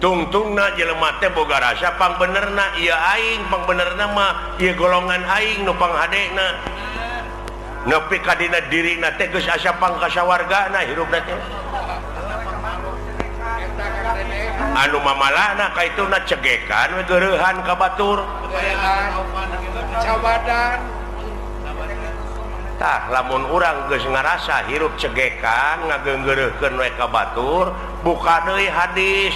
tungtungna jelema teh boga rasa pang benerna ieu aing pang benerna mah ieu golongan aing nu panghadena nepi ka dina dirina teh geus asa pang kasawargana hirupna teh anu mamalahna kaituna cegekan we geureuhan ka batur cabadan tah lamun urang geus ngarasa hirup cegekan ngageunggeureurkeun we ka batur buka deui hadis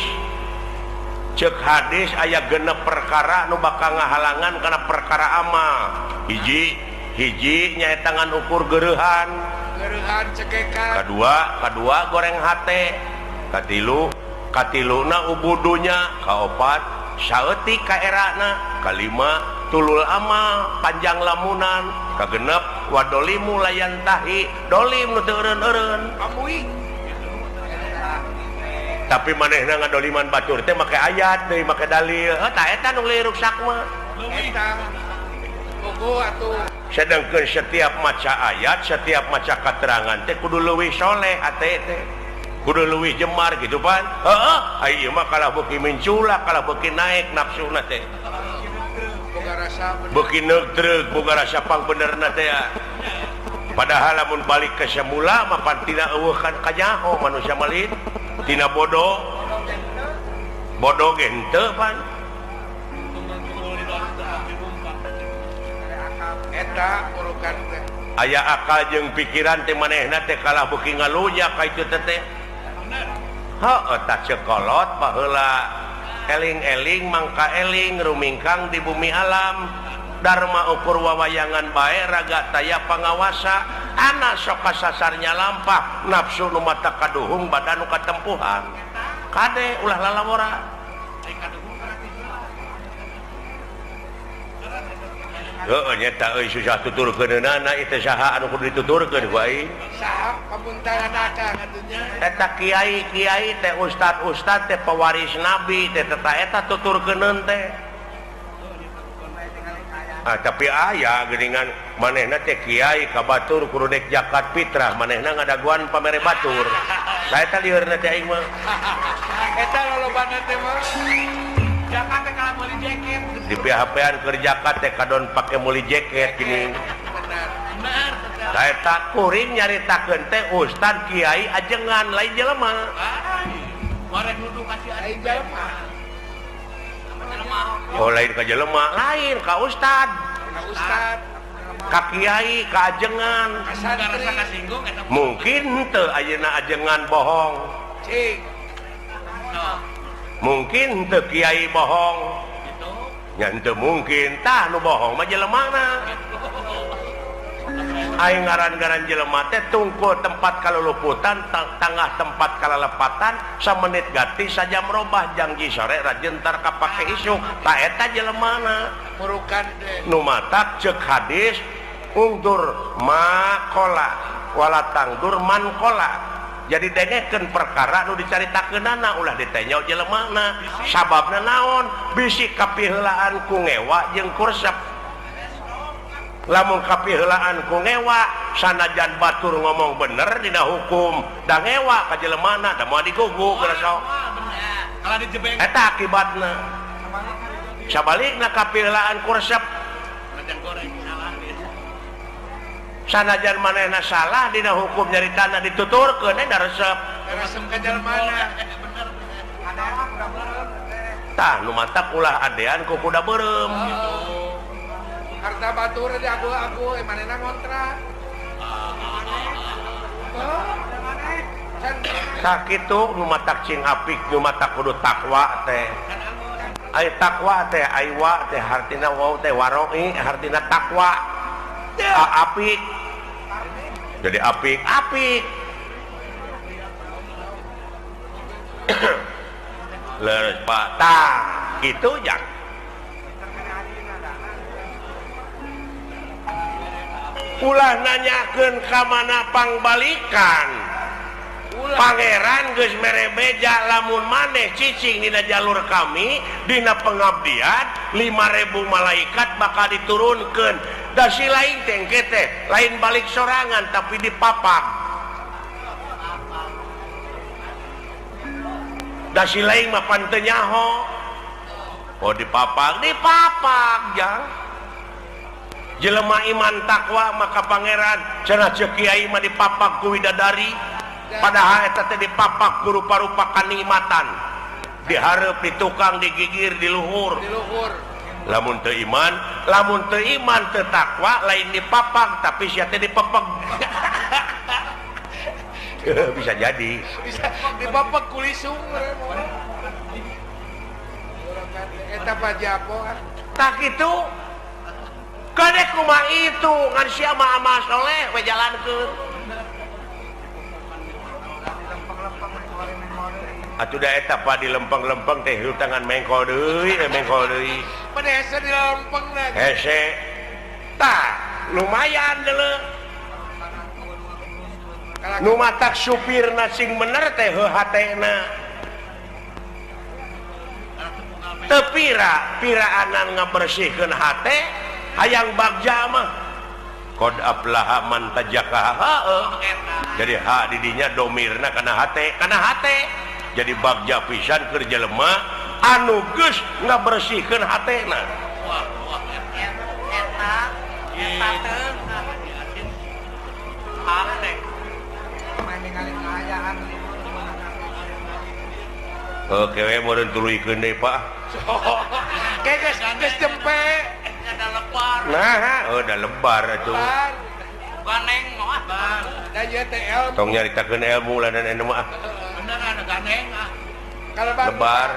cek hadis aya genep perkara nu bakal ngahalangan kana perkara amal hiji nyaeta ngan ukur geureuhan cegekan kadua goreng hate katiluna ubudunya kaopat saeutik ka erana kalima tulul amal panjang lamunan kagenep wadolimu layan tahi dolim nu teu eureun-eureun tapi manehna ngadoliman batur teh make ayat deui make dalil tah eta nu leuwih ruksak mah eta bogo atuh sedangkeun setiap maca ayat setiap maca katerangan teh kudu leuwih soleh hate teh kudu leuwih jemar gitu pan ieu mah kalah beuki minculak kalah beuki naik nafsuna teh boga rasa beuki neugdreug boga rasa pang benerna teh padahal lamun balik ke semula mah pantina eueuh kan kanyaho manusia malit tina bodoh ge henteu pan eta urukan teh aya akal jeung pikiran teh manehna teh kalah beuki ngalunya ka itu teh heuh tah cekolot baheula eling-eling mangka eling rumingkang di bumi alam dharma ukur wawayangan bae raga taya pangawasa anak sok kasasarnya lampah nafsu nu mata kaduhung badan nu katempuhan kade ulah lalawora heuh nyata euy susah tuturkeunana itu saha anu kudu dituturkeun ku aing saha pamuntaran akang atunya eta kiai teh ustad teh pewaris nabi teh eta tuturkeuneun teh tapi aya geuningan manehna teh kiai ka batur kudu dek zakat fitrah manehna ngadaguan pamere batur saha eta liurna teh aing mah eta lolobana teh mah zakat teh kalau meuli jaket di PHP-an keur zakat teh kadon pake meuli jaket gini benar saha eta kuring nyaritakeun teh ustad kiai ajengan lain jelema goreng nuduh kasih aing jelema oh lain ka jelema lain ka ustad ka kiai ka ajengan santri kasinggung eta mungkin teu ayeuna ajengan bohong cing mungkin teu kiai bohong gitu nya teu mungkin tah nu bohong mah jelemana aing ngaran-ngaran jelema teh tungkul tempat kaluluputan tangah tempat kalalepatan samenit ganti sajam robah janji sore rajentar kapake isuk tah eta jelemana murukan teh nu matak ceuk hadis ungdur maqala wala tangdur manqala jadi dengekeun perkara nu dicaritakeunana ulah ditanya jelemana sababna naon bisi kapiheulaan ku ngewa jeung kursep lamun kapiheulaan ku ngewa sanajan batur ngomong bener dina hukum da ngewa ka jelemana da moal diguguk geus sok kalau dijebeng eta akibatna sabalikna kapiheulaan kursep sanajan manehna salah dina hukum nyaritana dituturkeun da resep resep ka jelemana tah nu matak ulah adean ku kuda beureum harta batur di aku manehna ngontrak tah kitu nu matak cing apik nu matak kudu takwa teh ai takwa teh aiwa teh hartina wau teh waroi hartina takwa apik jadi apik leres pak tah kitu jak ulah nanyakeun ka mana pangbalikan pangeran geus mere beja lamun maneh cicing dina jalur kami dina pengabdian 5.000 malaikat bakal diturunkeun da si lain tengke teh lain balik sorangan tapi dipapak si lain mah pantenyaho oh dipapak jang jelema iman takwa maka pangeran cenah ceuk kiai mah dipapak ku widadari padahal eta teh dipapak ku rupa-rupa kanikmatan dihareup di tukang digigir di luhur lamun teu iman teu takwa lain dipapak tapi sia teh dipepeg bisa jadi dipapak kulisung eta pajapo tak itu kadek kumaha itu ngan sia mah amal soleh we jalankeun atuh da eta pa di lempeng-lempeng teh tangan mengkol deui pada hese di lempeng na hese tah lumayan deuleu nu matak supirna sing bener teh heuhatena teu piraanan ngabersihkeun hate hayang bagja mah qad aflaha man tajakaha jadi ha di dinya domirna kana hate jadi bagja pisan keur jelema anu geus ngabersihkeun hatena eta teh oke we meureun tuluykeun deui Pak geus jempe ada lebar nah udah lebar atuh ganeng mah da ieu teh ilmu tong nyaritakeun ilmu lah dan anu mah bener ada ganeng lebar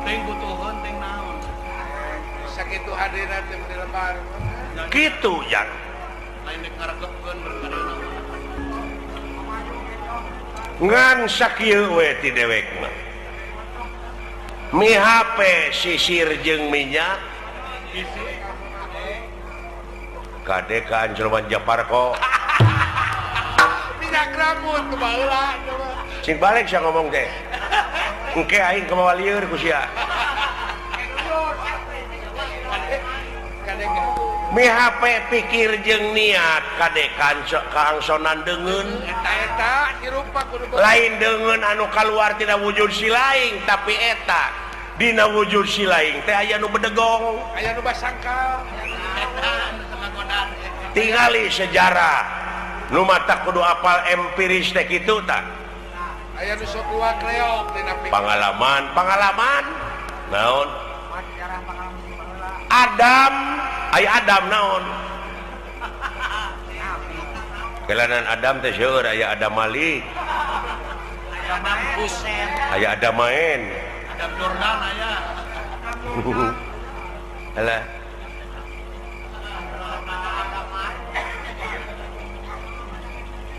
teuing butuheun teuing naon sakitu hadirna teh lebar kitu yang lain dikaregepkeun berkadana ngan sakieu we ti dewekna mi HP sisir jeung minyak kade ka Anjurman Japarko minyak rambut baheula sing balik sia ngomong teh engke aing kumaha lieur ku sia mi HP pikir jeung niat kade kaangsonan deungeun eta dirupa kudu lain deungeun anu kaluar tina wujud si laing tapi eta dina wujud si laing teh aya nu bedegong aya nu basangkal eta anu tengagodan tingali sejarah nu mata kudu apal empiris teh kitu tah aya nu sok luak reog dina pengalaman naon Adam naon kelanan Adam teh seueur aya Adam Malik Adam Husein aya Adam main Adam Jordan aya alah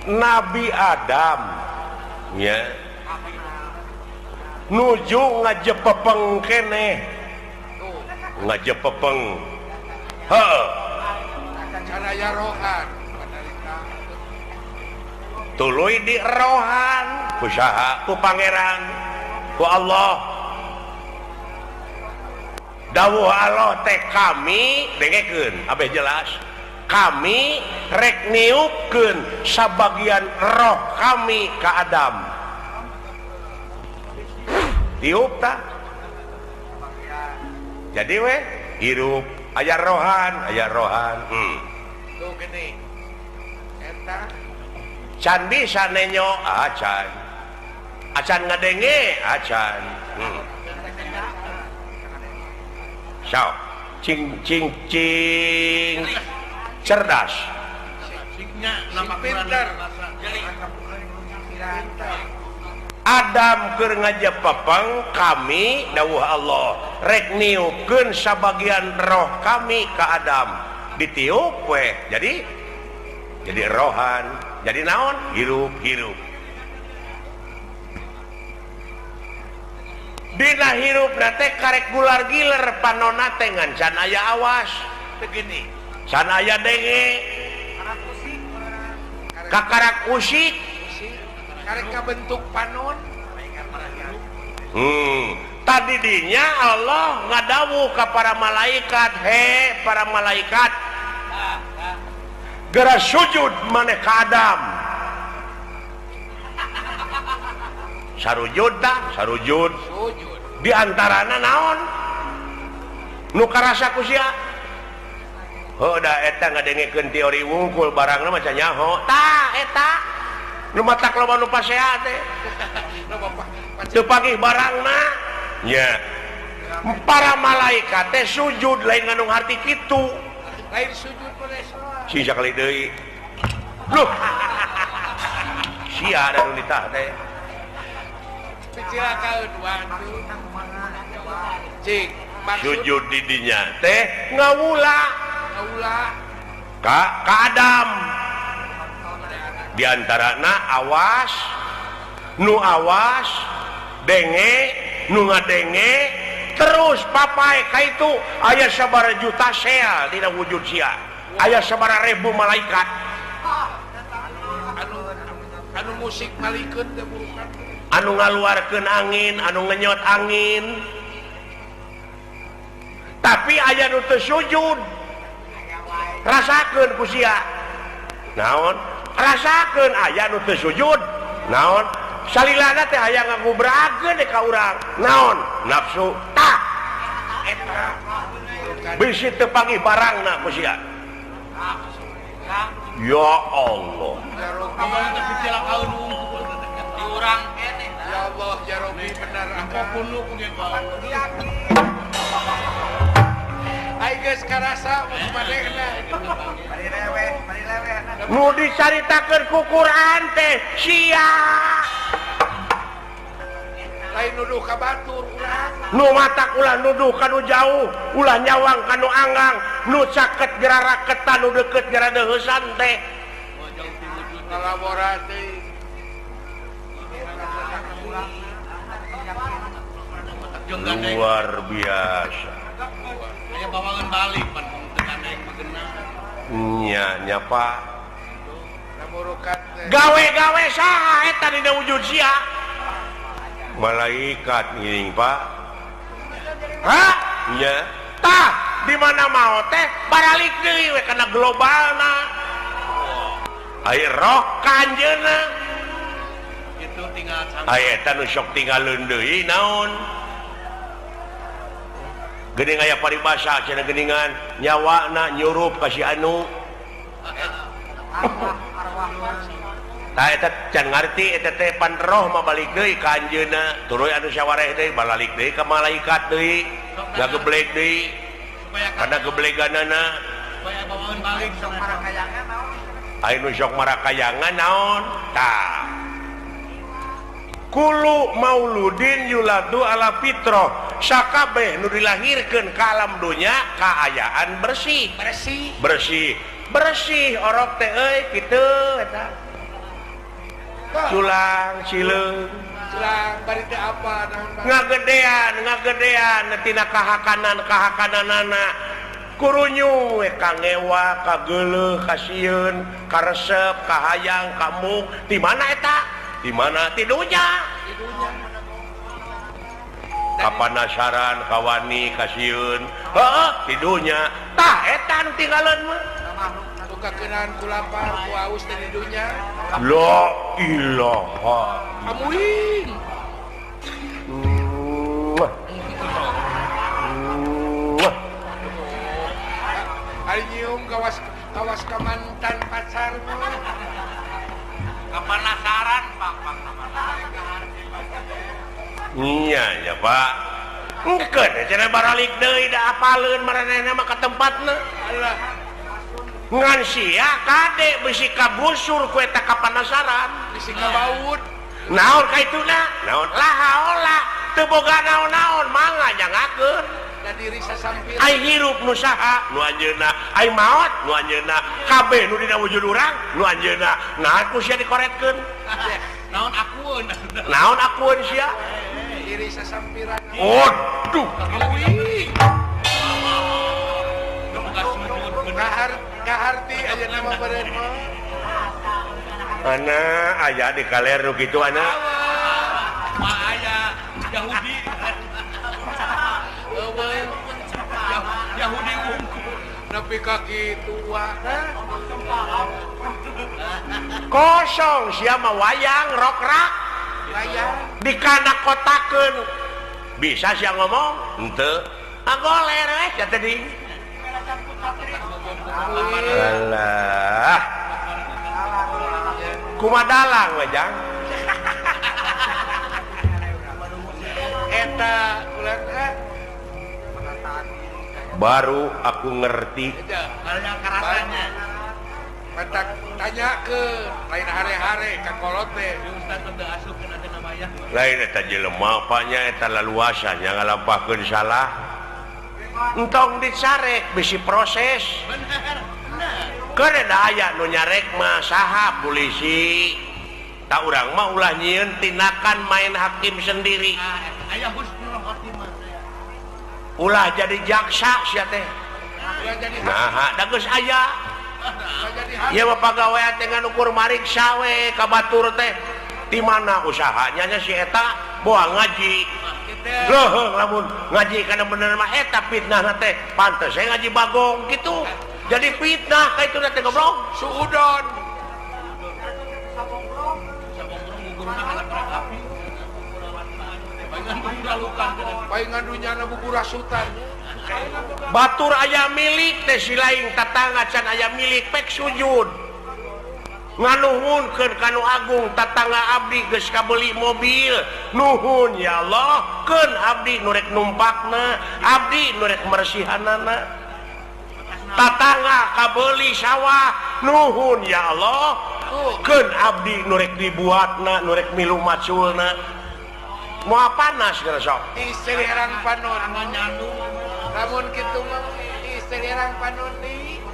Nabi Adam nya nuju ngajepepeng keneh ngajepepeng heuh caraya rohan tuluy di rohan ku saha ku pangeran ku Allah dawuh Allah teh kami dengekeun abeh jelas kami rek niupkeun sabagian roh kami ka Adam tiup tah jadi we hirup aya rohan tuh gini eta can bisa nenyo acan ngadenge acan so cing cerdas signya nama pinter Adam keur ngajepepeng kami dawuh Allah rek niupkeun sabagian roh kami ka Adam ditiup we jadi rohan jadi naon hirup dina hirup nate karek gular giler panonna teh ngan can aya awas begini can aya denge kakarak usik karek bentuk panon tadi dinya Allah ngadawuh ka para malaikat para malaikat geura sujud maneh ka Adam sarujud sujud diantarana naon nu karasa ku sia da eta ngadengekeun teori wungkul barangna maca nyaho eta nu matak loba nu pasea teh teu pagih barangna nya para malaikat teh sujud lain ngandung harti kitu lain sujud pada sholat si sakali deui loh sia ada nu ditah teh kecilakaeun waduh cik sujud di dinya teh ngawula ka Adam diantarana awas nu awas denge nu ngadenge terus papai ka itu aya sabaraha juta sel dina wujud sia aya sabaraha ribu malaikat anu musik malikeun teh burukan anu ngaluarkeun angin anu ngenyot angin tapi aya nu teu sujud rasakeun ku sia naon rasakeun aya nu teu sujud naon salilana teh aya ngagubrageun ka urang naon nafsu tah eta bisi teu pagih barangna ku sia ya Allah kecilakaeun di urang keneh ya Allah ya Rabbi bener apapun nu ku ai geus karasa manehna nu dicaritakeun ku Quran teh sia lain nuduh ka batur urang nu matak ulah nuduh ka nu jauh ulah nyawang ka nu anggang nu caket geraraketan nu deukeut geradeuheusan teh kolaborasi luar biasa aya bawangan balik pan tekan naik magena nya Pak namurukan gawe-gawe saha eta dina wujud sia malaikat ngiring Pak hah nya tah di mana mau teh baralik deui we kana globalna aya roh kanjeuna itu tinggal aya eta nu sok tinggalin deui naon geuning aya paribasa cenah geuningan nyawana nyurup ka si anu tah eta can ngarti eta teh pan roh mah balik deui ka anjeunna turuy anu sawareh deui balalik deui ka malaikat deui ngageblek deui kana gebleganana supaya bawangan balik sok marakayangan naon aya nu sok marakayangan naon tah kulu mauludin yuladu ala fitrah sakabeh nu dilahirkeun ka alam dunya kaayaan bersih orok teh euy kitu eta culang cileung bari teh apa naon ngagedean tina kahakananana kurunyu we kangewa kageuleuh kasieun karesep kahayang kamuk di mana eta di mana tidunya kapanasaran kawani kasieun heeh tidunya tah eta nu tinggalin mah suka keunaan ku lapar ku aus teh di dunya la ilaha amuing ari nyium kawas ka mantan pacar kapanasaran Pak iya ya Pak engkeun cenah baralik deui da apaleun maranehna mah ka tempatna Allah ngan sia kade bisi kabusur ku eta kapanasaran bisi kabaud naon ka ituna naon lahaola teu boga naon-naon mangga jangakeun da diri sasampir ai hirup nu saha nu anjeunna ai maot nu anjeunna kabeh nu dina wujud urang nu anjeunna naon ku sia dikoretkeun naon akueun sia diri sasampiran waduh kaharti aja nama badan mah ana aya di kaler nu kitu ana aya Yahudi Yahudi nepi ka kitu kosong sia mah wayang rokrak dikanak kotakeun bisa sih ngomong henteu goler ya tadi alah kumadalang we jang eta ulah baru aku ngerti karena karasanya matak tanya ke lain hari-hari ka kolot teh ustaz teu asukeun teh namanya lain eta jelema apanya eta laluasanya ngalampahkeun salah entong dicarek bisi proses bener keur da aya nu nyarek mah saha polisi tak urang mah ulah nyieun tindakan main hakim sendiri aya husnul khotimah ulah jadi jaksa sia teh ulah jadi nah da geus aya ulah jadi ieu mah pagawean teh ngukur mariksa we ka batur teh di mana usahanya nya si eta boa ngaji leuheung lamun ngaji kana bener mah eta fitnah teh pantes saya ngaji bagong gitu jadi fitnah ka itu teh goblok suudon paingan dunyana buku rasutan batur aya milik teh si lain tatangga can aya milik pek sujud nganuhunkeun kanu agung tatangga abdi geus kabeuli mobil nuhun ya Allah keun abdi nu rek numpakna abdi nu rek marsihanana tatangga kabeuli sawah nuhun ya Allah keun abdi nu rek dibuatna nu rek milu maculna moal panas geus sok istri herang panon nyandu lamun kitu mah istri herang panon ni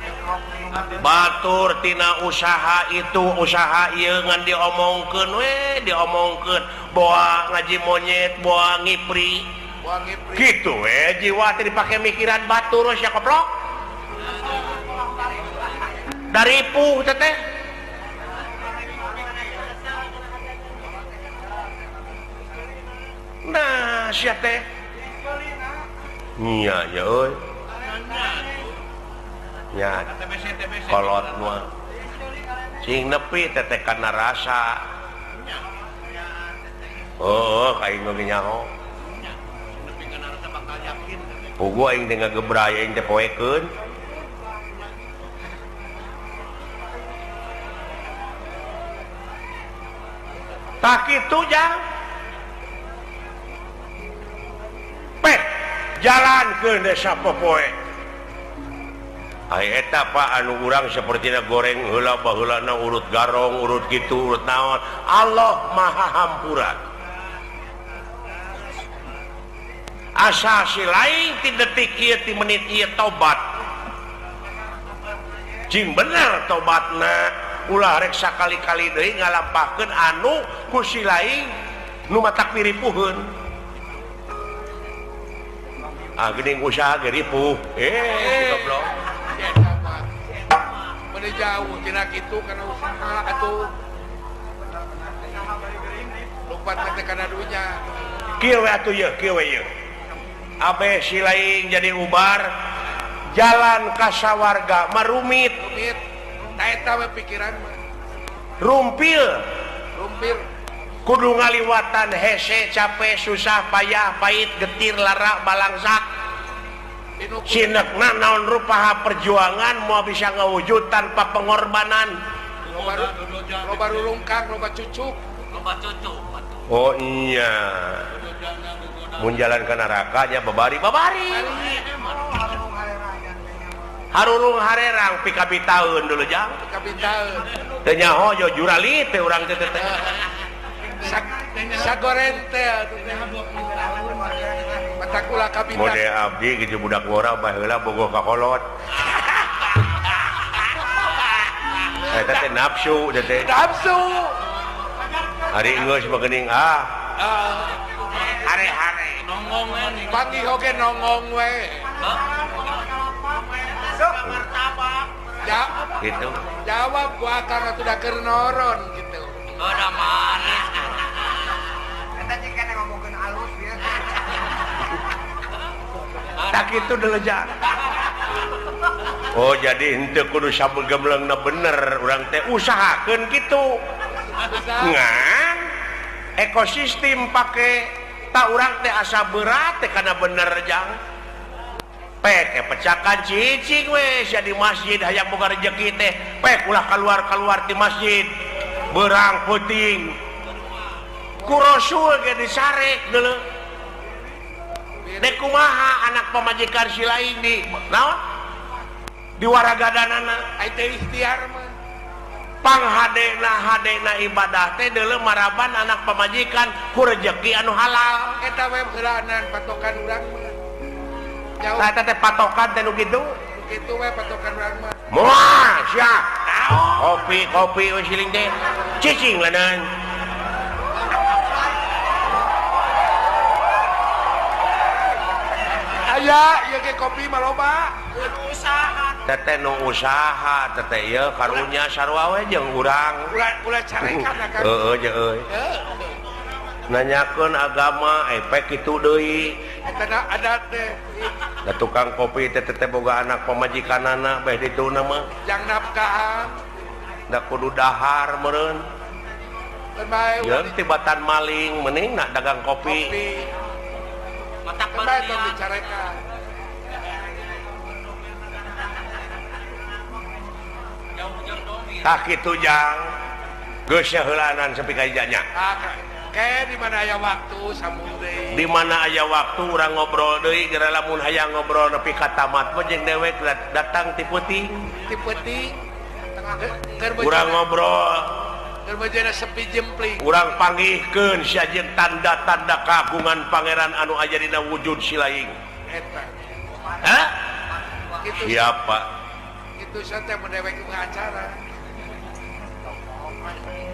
batur tina usaha itu usaha ieu ngan diomongkeun we diomongkeun boa ngaji monyet boa ngipri wangi pri gitu we jiwa teh dipake mikiran batur sia koplok dari puh teh nah sia teh nya ya euy nya kolot mah sing nepi teteh kana rasa kain nu nyaho pugu aing teh ngagebraya aing teh poekeun tak kitu jang peh jalankeun desa popoe ai eta Pak anu urang sapertina goreng heula baheulana urut garong urut kitu urut naon Allah Maha Hampura asa si lain ti detik ieu ti menit ieu tobat cing bener tobatna ulah rek sakali-kali deui ngalampahkeun anu ku si lain nu matak piripuheun geuning usaha ge ripuh goblok Mene jauh tina kitu kana usaha atuh. Lompat teh kana dunya. Kieu we atuh ye, kieu we ye. Abe si lain jadi ubar jalan ka sawarga marumit. Rumit. Ta eta we pikiran mah. Rumpil. Rumpil. Kudu ngaliwatan hese capek susah payah pahit getir lara balangsak. Sinekna naon rupaha perjuangan mau bisa ngawujud tanpa pengorbanan loba rulungkang loba cucuk oh iya mun jalan ke neraka nya babari harurung harerang pika bitaeun dulu jang pika bitaeun teu nyaho jo jurali teh urang teh sagoren teh matakula kabita mode abdi gitu budak ngora baheula bogoh ka kolot eta teh nafsu teh nafsu hari geus mah geuning hare-hare nongong we panggih oge nongong we ya gitu jawab gua karena sudah keur noron gitu udah manis eta cik ngomongkeun alus ya tak itu delejang oh jadi henteu kudu sabegemleungna bener urang teh usahakeun kitu ngan ekosistem pakai tak urang teh asa berat teh karena bener jang pecakan cicing wes ya di masjid hayang boga rezeki teh ulah keluar di masjid berang puting ku Rasul ge disarek deuleu dek kumaha anak pamajikan si lain di naon di waragadanana ai teh ikhtiar mah hadena ibadah teh deuleu maraban anak pamajikan ku rezeki anu halal eta we heulaanan patokan urang mah jauh eta teh patokan teh nu kitu kitu we patokan urang mah moal sia kopi we siling teh cicing lanan aya ieu ge kopi mah loba teteh nu usaha teteh ieu karunya sarua we jeung urang ulah carekan akan heueuh jeung euy nanyakeun agama pek kitu deui eta adat teh da tukang kopi teh boga anak pamajikanana beh dituna mah jang nafkahan da kudu dahar meureun bae jeung tibatan maling mending nak dagang kopi matak bae tong dicarekan tah kitu jang geus heulanan sepi ka ijanya kayak di mana aya waktu sambung deui di mana aya waktu urang ngobrol deui geura lamun hayang ngobrol nepi ka tamat mah jeung dewek datang ti peuting urang ngobrol keur beujana sepi jempling urang panggihkeun sajeun tanda-tanda kagungan pangeran anu aya dina wujud silaing eta hah kitu siapa kitu teh mendewek acara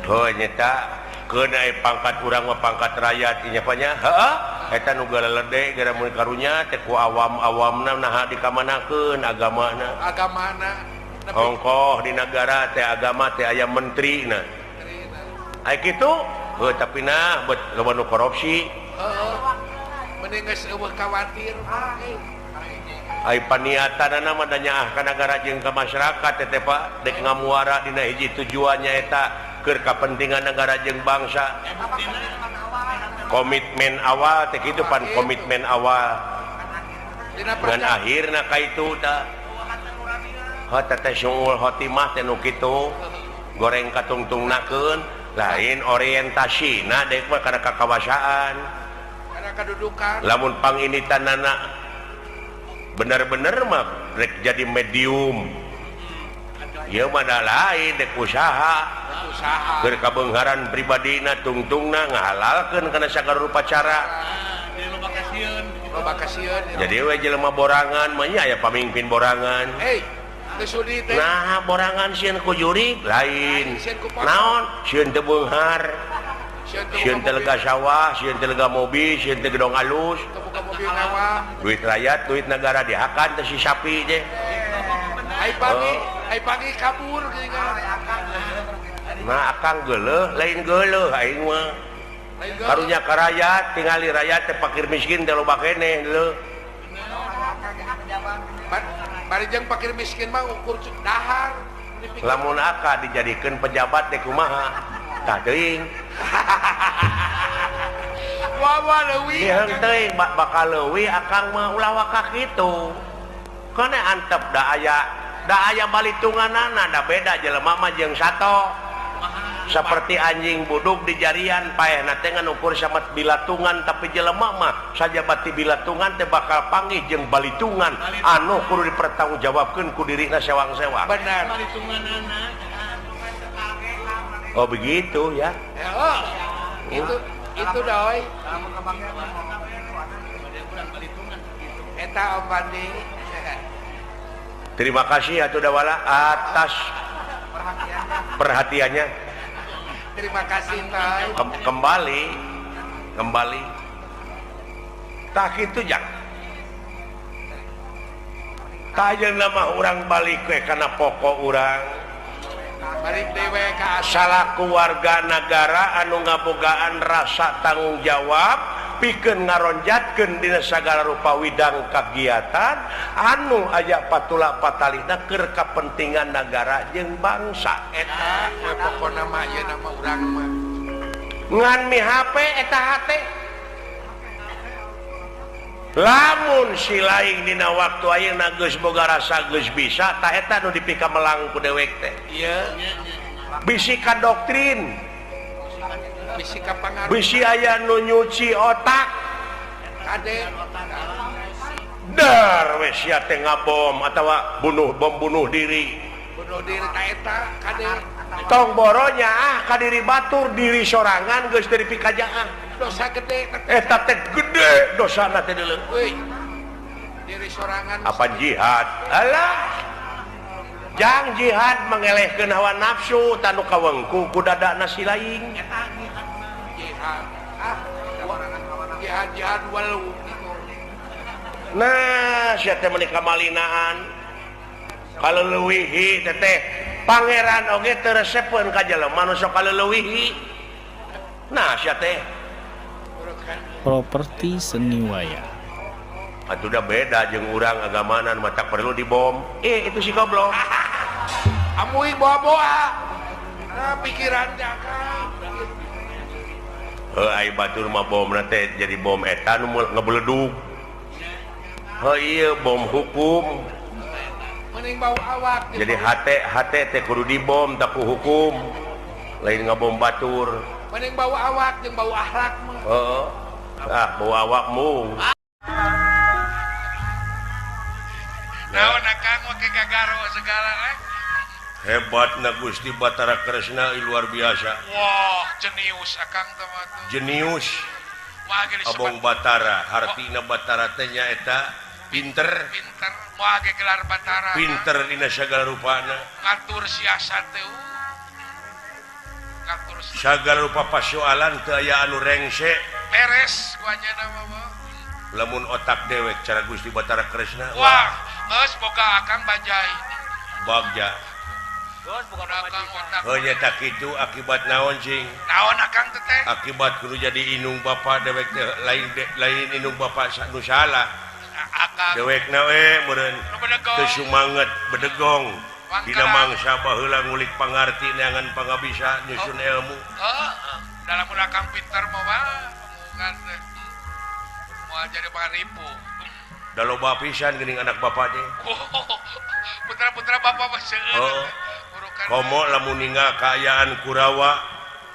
oh nyata keun aya pangkat urang mah pangkat rakyat nya panya heeh eta nu galedeg gara mun karunya teh ku awam-awamna naha dikamanakeun agamana hongkoh di negara teh agama teh aya menterina aya kitu heuh tapi nah loba nu korupsi mending geus eueuh khawatir aya paniatanana mah da nyaah ka nagara jeung ka masyarakat teh Pak dek ngamuara dina hiji tujuannya eta keur kapentingan negara jeung bangsa komitmen awal teh kitu pan komitmen awal dengan akhirna ka itu tah teh sungul khotimah teh nu kitu goreng katungtungnakeun lain orientasina dek mah kana kakawasaan kana kadudukan lamun panginitanana bener-bener mah rek jadi medium ieu mah da lain dek usaha keur kabeungharan pribadina tungtungna ngahalalkeun kana sagala rupa cara loba kasieun jadi we jelema borangan mah nya aya pamimpin borangan sudi teh nah borangan sieun ku jurig lain naon sieun teu beunghar sieun teu lega sawah sieun teu lega mobil sieun teu gedong alus buka mobil mewah duit rakyat duit negara dihakan teh si sapi teh ai pagi kabur geuningan nah akang geuleuh lain geuleuh aing mah karunya ka rakyat tingali rakyat teh fakir miskin teh loba keneh leuh bari jeung fakir miskin mah ukur dahar lamun aka dijadikeun pejabat teh kumaha tah teuing wawa leuwih diheung teuing bakal leuwih akang mah ulah waka kitu kene antep da aya balitunganana da beda jelema mah jeung sato seperti anjing buduk di jarian paehna teh ngukur samet bilatungan tapi jelema mah sajabati bilatungan teh bakal panggih jeung balitungan anu kudu dipertanggungjawabkeun ku dirina sewang-sewang benar oh begitu ya itu doi eta Om Pandi terima kasih atuh dawala atas perhatiannya terima kasih Tay kembali tak itu jang tak aja nama orang balik ke karena pokok orang balik dewe ka salaku warga negara anu ngabogaan rasa tanggung jawab pikeun ngaronjatkeun dina sagala rupa widang kagiatan anu aya patula patalina keur kapentingan negara jeung bangsa eta we pokona mah ieu nama urang mah ngan mi HP eta hate lamun si lain dina waktu ayeuna geus boga rasa geus bisa tah eta nu dipika melang ku dewek teh Iya. bisi ka doktrin Bisi ka pangaruh. bisi aya nu nyuci otak Kade. dar we sia teh ngabom atawa bom bunuh diri Bunuh diri ka eta. Kade. tong boronya ka diri batur diri sorangan geus dari pikajaan Dosa gede. eta teh gede dosana teh deuleu Wih. Diri sorangan. apa jihad alah jang jihad mengelehkeun hawa nafsu tanu kawengku ku dadana si laing Jihad. Jihad walu. nah sia teh meuni kamalinaan kaleuweuhi teh pangeran oge teu resepeun ka jelema nu sok kaleuweuhi nah sia teh Properti Seniwaya. atuh udah beda jeung urang agamana nu matak perlu dibom itu si goblok Amui boa-boa. Nah, pikiran Jaka. ai batur mah bomna teh jadi bom eta nu ngebledug iya bom hukum Mending bau awak. jadi hate teh kudu dibom tapi hukum lain ngabom batur Mending bau awak jeung bau akhlak mah. heeh bau awakmu Naon akang make gagaro segala hebatna Gusti Batara Kresna luar biasa Wah, jenius akang teh mah tuh. jenius Moal ge disebut Abong Batara hartina Batara teh nyaeta pinter pinter, moal ge gelar Batara. pinter dina sagala rupana Ngatur siasat teh. Ngatur sagala rupa pasoalan teu aya anu rengse beres guanya nama mah. lamun otak dewek cara Gusti Batara Kresna Wah, geus boga akang bajai. bagja Akang otak. heunya tak kitu akibat naon cing Naon akang teh teh? akibat kudu jadi inung bapa dewek teh lain inung bapa nu salah Akang dewekna we meureun nu bedegong. teu sumanget bedegong dina mangsa baheula ngulik pangarti neangan pangabisa nyusun ilmu Dalam udah akang pinter mah wah, omongan teh. Moal jadi pangaripu. da loba pisan geuning anak bapa teh Putra-putra bapak mah seueur. Oh. Urukan komo lamun ningal kaayaan Kurawa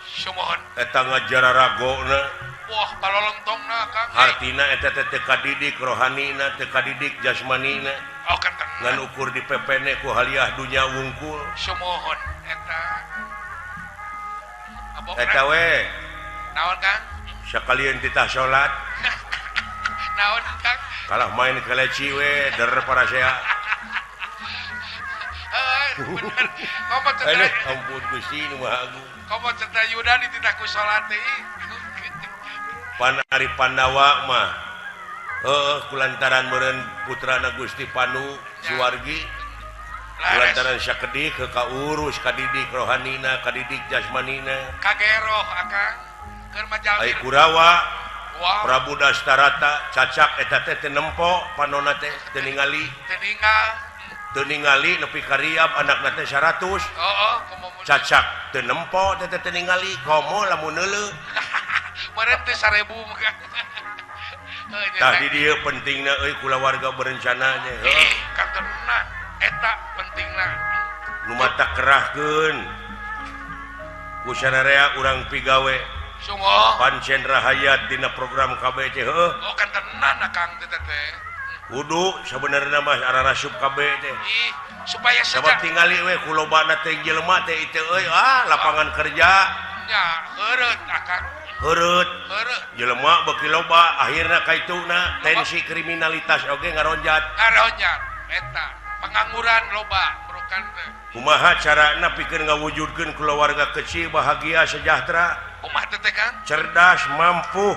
sumohon. eta ngajararagona Wah, palolontongna akang. artina eta teh teu kadidik rohanina teu kadidik jasmanina Oh, kan ngan tenan. ukur di pepene ku haliah dunya wungkul Sumohon eta. Abok eta we naon Kang? sakalian titah salat Naon Kang? kalah main keleci we der parasea Bener. Komo teh aduh ampun Gusti nu Maha Agung komo teh Yuda dititahku salat teh. pan ari Pandawa mah kulantaran meureun putrana Gusti Panu Suwargi kulantaran sakedik ke kaurus kadidik rohanina kadidik jasmanina Kagero akang keur majalmi. ai Kurawa Wah, Prabu Dastarata cacak eta teh teu nempo panonna teh teu ningali nepi ka riab anakna teh 100 komo mun. cacak teu nempo teh teu ningali komo lamun neuleuh Meureun teh 1000 mah. tah di dieu pentingna euy kulawarga berencana nya Kang tenan eta pentingna. nu mata kerahkeun ku sararea urang pigawe Sungguh. pancen rahayat dina program KB teh heuh Oh, kan tenan akang teh teh. kudu sabenerna mah ararasup KB teh Ih, supaya sabab saja tingali we kulobana teh jelema teh itu euy lapangan kerja nya heureut akang. heureut Heureut. jelema beuki loba akhirna kaituna tensi kriminalitas oge ngaronjat Ngaronjat eta pengangguran loba burukan teh. kumaha carana pikeun ngawujudkeun keluarga kecil bahagia sejahtera Kumaha teh Kang? cerdas mampu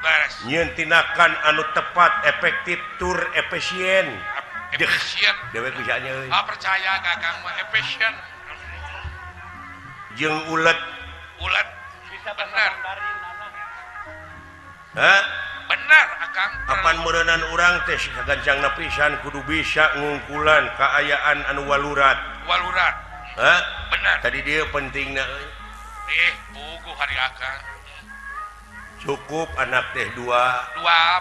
Beres. nyieun tindakan anu tepat efektif tur efisien Efisien. dewek bisa nya euy Percaya Kakang mah efisien. jeung ulet Ulet. Benar. Benar akang. Apan meureunan urang teh sagancangna pisan kudu bisa ngungkulan kaayaan anu walurat Walurat. Hah? Benar. Tadi dia pentingna euy Pugu hari akang. cukup anak teh Dua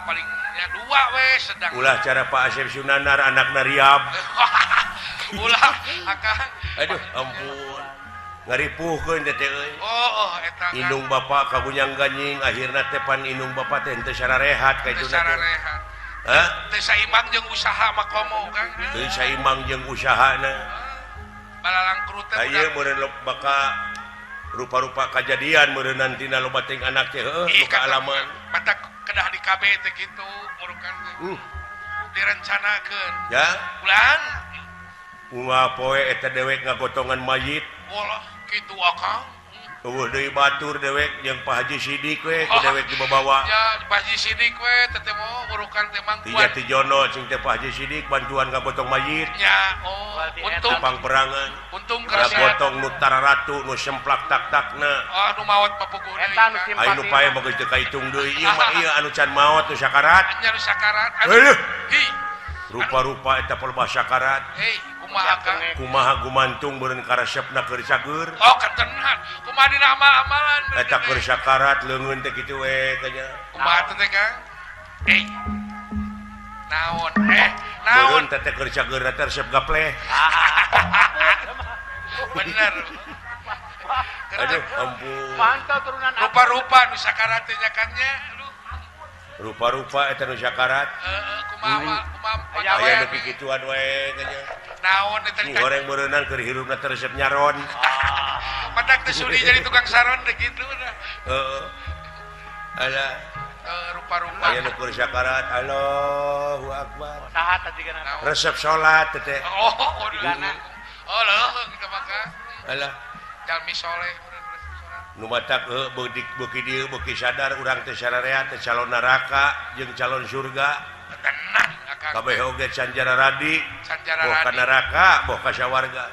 palingnya dua sedang. ulah cara Pak Asep Sunanar anak nariab Ulah akang. aduh ampun ngaripuhkeun teh euy Eta. indung bapak kabunyang ganying akhirna tepan indung bapak teh teu sararehat ka itu Sararehat. Teu saimbang jeung usaha makomo Kang. teu saimbang jeung usahana Balalang krut teh. aya meureun baka rupa-rupa kejadian meureun nantina loba teh anak teh heuh nu kaalaman mata kedah di KB teh kitu murukan direncanakeun. ya Ulan. Ulah poe eta dewek ngagotongan mayit Ulah kitu akang. eueuh deui batur dewek jeung Pak Haji Sidik we ku dewek dibawa Ya, Pak Haji Sidik we teh mau urukan teh mang Tiga Tijono sing teh Pak Haji Sidik bantuan ngagotong mayit Ya, untung tepang perangan untung Kada kerja. gotong nu tararatu nu semplak tak-takna Nu maot papugu deui. Eta nu aya nu pae mah geus teu kaitung deui ieu mah ieu anu can maot teu sakarat Nya nu sakarat. Heuh. Hi, rupa-rupa eta pelebah sakarat kumaha Kang? kumaha gumantung beureun karesepna keur cager Ketenan. Kumaha dina amal-amalan. eta keur sakarat leungeun teh kitu we kanya Kumaha teh Kang? Naon? Naon? beureun teh keur cager eta resep gapleh Bener. aduh ampun Mantau turunan Rupa-rupa nu sakarat teh nya Kang nya. rupa-rupa eta nu sakarat Kumaha aya nu pikituan we kanya naon eta Ini goreng berenang ke hirupna teh resep nyaron. Matak teh sudi jadi tukang saron teh gitu dah. Ada Rupa-rupa. aya nu keur sakarat Allahu Akbar. saha tadi kana. Resep salat teh. Digana. Leuh kita maka. Alah Jalmi soleh. nu matak beuki dieu beuki sadar urang teh sarareat teh calon neraka jeung calon surga. Tenang akang. Kabeh oge canjara radi. Sanjara Boh ka radi. neraka, boh ka sawarga.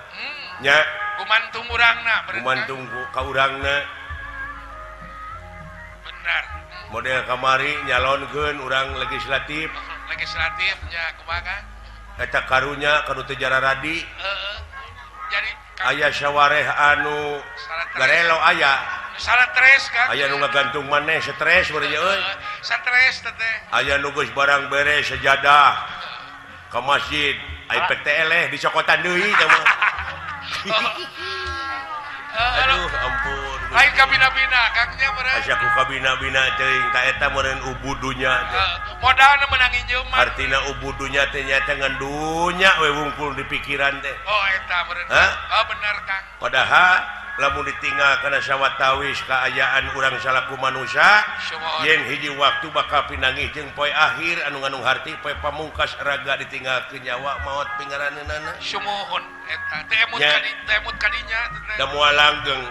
Nya Gumantung urangna bener. gumantung ka urangna. Bener. Model kamari nyalonkeun urang legislatif. Legislatifnya kumaha Kang? Eta karunya kanu teu jara radi. Jadi Kang, Aya sawareh anu garelo aya. stres Kang. Aya nu ngagantung maneh stres beureun euy. Stres teh. Aya nu geus barang beres sejadah ka masjid. Ai PTL dicokotan deui mah. Aduh ampun. Lain kabina-bina Kangnya bener. Asa ku kabina-bina teuing ta eta meureun ubudunya teh. Modalna menangi jelema. Artina ubudunya teh nyata ngan dunya we wungkul di pikiran teh. Eta bener. Hah? Bener Kang. Padahal lamun ditinggal kana sawatawis kaayaan urang salaku manusia Syukur. yen hiji waktu bakal pinangih jeung poe akhir anu ngandung harti poe pamungkas raga ditinggalkeun nyawa maot pingaraneunana Sumuhun eta teh emut Nya. emut kadinya teh. da moal langgeng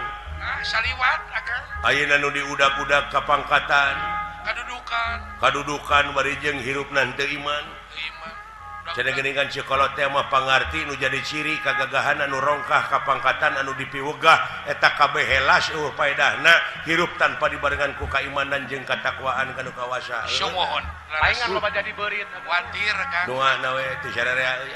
Saliwat akang ayeuna nu diudag-udag kapangkatan kadudukan bari jeung hirupna teu iman iman. cenah geuningan cikolot teh mah pangarti nu jadi ciri kagagahan anu rongkah kapangkatan anu dipiwegah eta kabeh helas paedahna hirup tanpa dibarengan ku kaimanan jeung katakwaan kanu kawasa. Sumuhun. Palingan loba jadi beurit. Watir Kang. Doana we teu sararea euy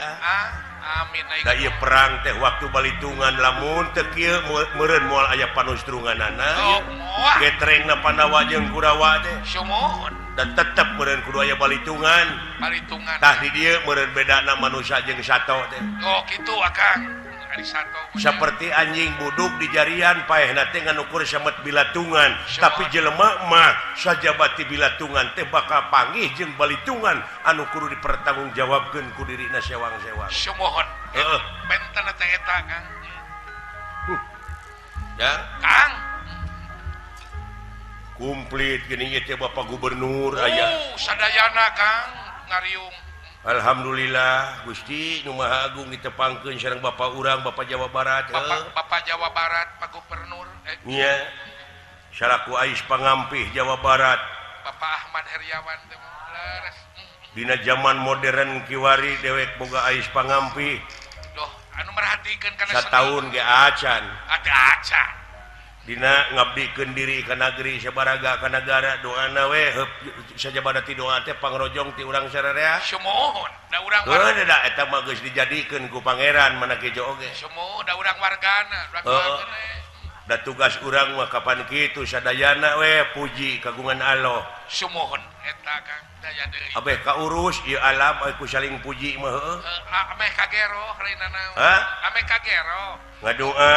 Amin da ieu perang teh waktu balitungan lamun teu kieu meureun moal aya panustrunganana Moal. getrengna Pandawa jeung Kurawa teh Sumuhun. dan tetep meureun kudu aya balitungan Balitungan. tah di dieu meureun bedana manusia jeung sato teh Kitu akang. Ari sato. seperti anjing buduk di jarian paehna teh nganukur samet bilatungan Sure. tapi jelema mah sajabati bilatungan teh bakal panggih jeung balitungan anu kudu dipertanggungjawabkeun ku dirina sewang-sewang. Sumuhun. Heeh. Benten teh eta Kang. Ya Kang. komplit geuning ieu teh Bapak Gubernur aya. Sadayana Kang ngariung. Alhamdulillah Gusti Nu Maha Agung ditepangkeun sareng Bapak urang Bapak Jawa Barat. Bapak Jawa Barat, Pak Gubernur, Nya salaku ais pangampih Jawa Barat Bapak Ahmad Heriawan teh leres. dina zaman modern kiwari dewek boga ais pangampih Doh, anu merhatikeun kana sataun ge acan Ada aca. dina ngabdikeun diri ka negeri sabaraga ka negara doana we heup sajabada ti doa teh pangrojong ti urang sararea. Sumuhun, da urang Heuh da eta mah geus dijadikeun ku pangeran mana kejo oge. Sumuh, da urang wargana, urang Heeh. wargana. da tugas urang mah kapan kitu sadayana we puji kagungan Allah Sumuhun eta Kang daya deui. abeh kaurus ieu alam aku saling puji mah heueuh Ame kagero hareuna naon? Hah? Ame kagero. ngadoa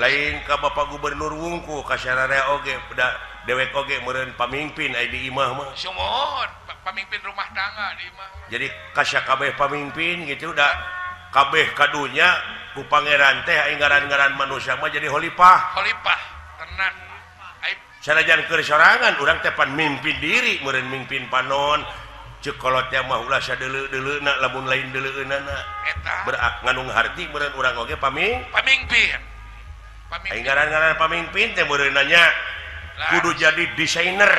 lain ka Bapak Gubernur wungku ka sararea oge da dewek oge meureun pamimpin aya di imah mah Sumuhun pamimpin rumah tangga di imah. jadi kasya kabeh pamimpin gitu da kabeh kadunya ku pangeran teh aing ngaran-ngaran manusia mah jadi khalifah Khalifah tenan. Ai sanajan keur sorangan urang teh pan mimpin diri meureun mimpin panon ceuk kolot teh mah ulah sadeuleu-deuleuna lamun lain deuleueunana eta berak nganung harti meureun urang oge pamimpin. aing ngaran-ngaran pamimpin teh meureun nanya kudu jadi desainer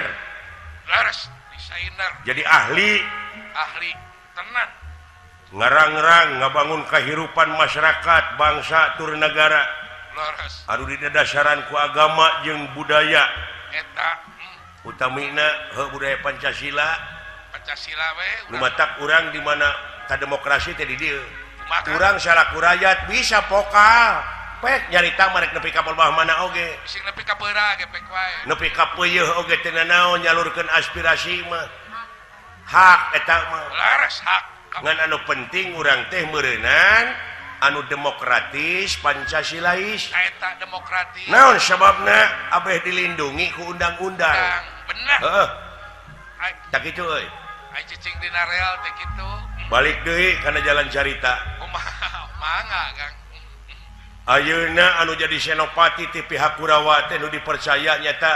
Laras desainer, jadi ahli tenan. ngarang-ngarang ngabangun kehidupan masyarakat bangsa tur negara Laras anu didasarkan ku agama jeung budaya eta utamina budaya Pancasila we lumatak urang di mana ka demokrasi teh di dieu Kumaha? urang salaku rakyat bisa vokal pek nyarita marek nepi ka perbah mana oge sing nepi ka beura ge pek wae. nepi ka peuyeul oge teh nanaon nyalurkeun aspirasi mah hak eta mah Laras hak ngan anu penting urang teh meureunan anu demokratis Pancasilais eta demokratis. naon sababna abeh dilindungi ku undang-undang Bener. heeh Ai tak kitu euy ai cicing dina real teh kitu. balik deui kana jalan carita Kumaha mangga Kang. ayeuna anu jadi senopati ti pihak Kurawa teh nu dipercaya nyata